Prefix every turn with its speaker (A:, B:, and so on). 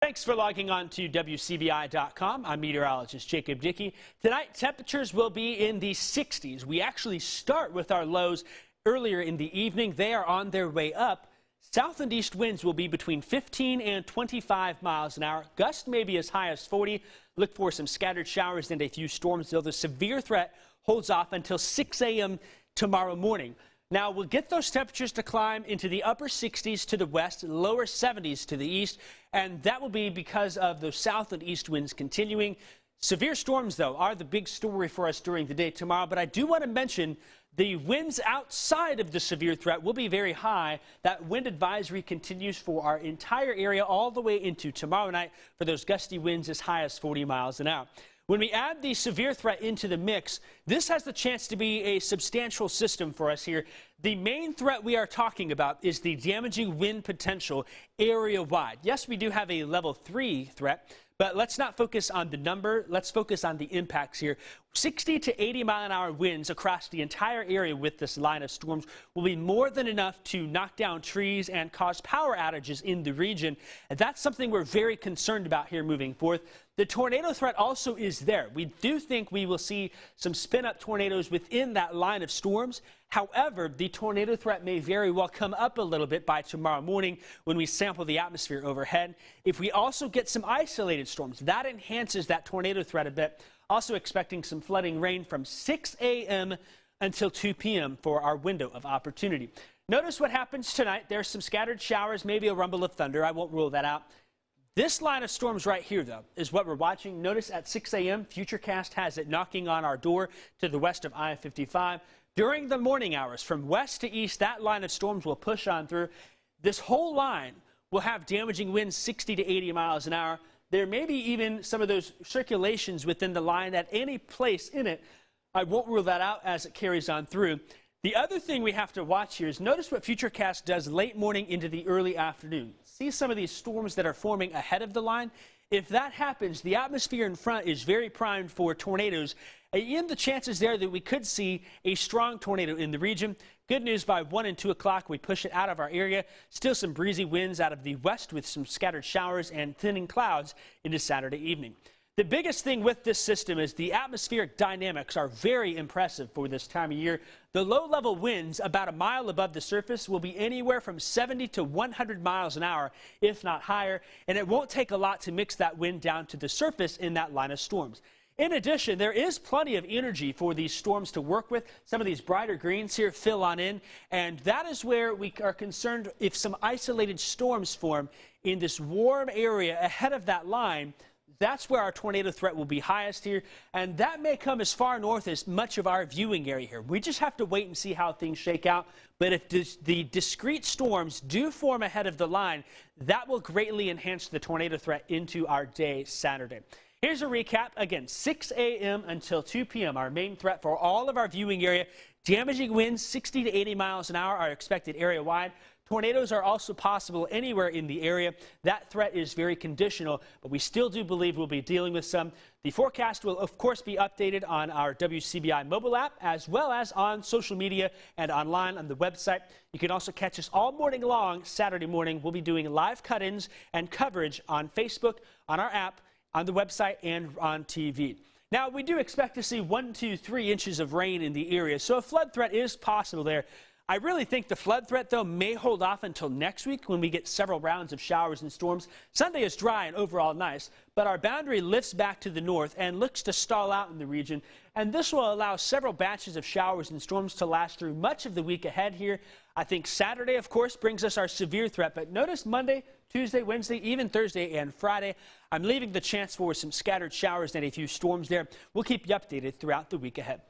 A: Thanks for logging on to WCBI.com. I'm meteorologist Jacob Dickey. Tonight, temperatures will be in the 60s. We actually start with our lows earlier in the evening. They are on their way up. South and east winds will be between 15 and 25 miles an hour. Gusts may be as high as 40. Look for some scattered showers and a few storms, though the severe threat holds off until 6 a.m. tomorrow morning. Now, we'll get those temperatures to climb into the upper 60s to the west, lower 70s to the east, and that will be because of those south and east winds continuing. Severe storms, though, are the big story for us during the day tomorrow, but I do want to mention the winds outside of the severe threat will be very high. That wind advisory continues for our entire area all the way into tomorrow night for those gusty winds as high as 40 miles an hour. When we add the severe threat into the mix, this has the chance to be a substantial system for us here. The main threat we are talking about is the damaging wind potential area-wide. Yes, we do have a level 3 threat, but let's not focus on the number. Let's focus on the impacts here. 60 to 80 mile an hour winds across the entire area with this line of storms will be more than enough to knock down trees and cause power outages in the region. And that's something we're very concerned about here moving forth. The tornado threat also is there. We do think we will see some spin-up tornadoes within that line of storms. However, the tornado threat may very well come up a little bit by tomorrow morning when we sample the atmosphere overhead. If we also get some isolated storms, that enhances that tornado threat a bit. Also expecting some flooding rain from 6 a.m. until 2 p.m. for our window of opportunity. Notice what happens tonight. There's some scattered showers, maybe a rumble of thunder. I won't rule that out. This line of storms right here, though, is what we're watching. Notice at 6 a.m., Futurecast has it knocking on our door to the west of I-55. During the morning hours, from west to east, that line of storms will push on through. This whole line will have damaging winds 60 to 80 miles an hour. There may be even some of those circulations within the line at any place in it. I won't rule that out as it carries on through. The other thing we have to watch here is notice what Futurecast does late morning into the early afternoon. See some of these storms that are forming ahead of the line? If that happens, the atmosphere in front is very primed for tornadoes. And the chances there that we could see a strong tornado in the region. Good news, by 1 and 2 o'clock, we push it out of our area. Still some breezy winds out of the west with some scattered showers and thinning clouds into Saturday evening. The biggest thing with this system is the atmospheric dynamics are very impressive for this time of year. The low-level winds about a mile above the surface will be anywhere from 70 to 100 miles an hour, if not higher, and it won't take a lot to mix that wind down to the surface in that line of storms. In addition, there is plenty of energy for these storms to work with. Some of these brighter greens here fill on in, and that is where we are concerned if some isolated storms form in this warm area ahead of that line. That's where our tornado threat will be highest here, and that may come as far north as much of our viewing area here. We just have to wait and see how things shake out. But if the discrete storms do form ahead of the line, that will greatly enhance the tornado threat into our day Saturday. Here's a recap. Again, 6 a.m. until 2 p.m. Our main threat for all of our viewing area. Damaging winds 60 to 80 miles an hour are expected area-wide. Tornadoes are also possible anywhere in the area. That threat is very conditional, but we still do believe we'll be dealing with some. The forecast will, of course, be updated on our WCBI mobile app, as well as on social media and online on the website. You can also catch us all morning long. Saturday morning, we'll be doing live cut-ins and coverage on Facebook, on our app, on the website, and on TV. Now, we do expect to see 1 to 3 inches of rain in the area, so a flood threat is possible there. I really think the flood threat, though, may hold off until next week when we get several rounds of showers and storms. Sunday is dry and overall nice, but our boundary lifts back to the north and looks to stall out in the region. And this will allow several batches of showers and storms to last through much of the week ahead here. I think Saturday, of course, brings us our severe threat, but notice Monday, Tuesday, Wednesday, even Thursday and Friday, I'm leaving the chance for some scattered showers and a few storms there. We'll keep you updated throughout the week ahead.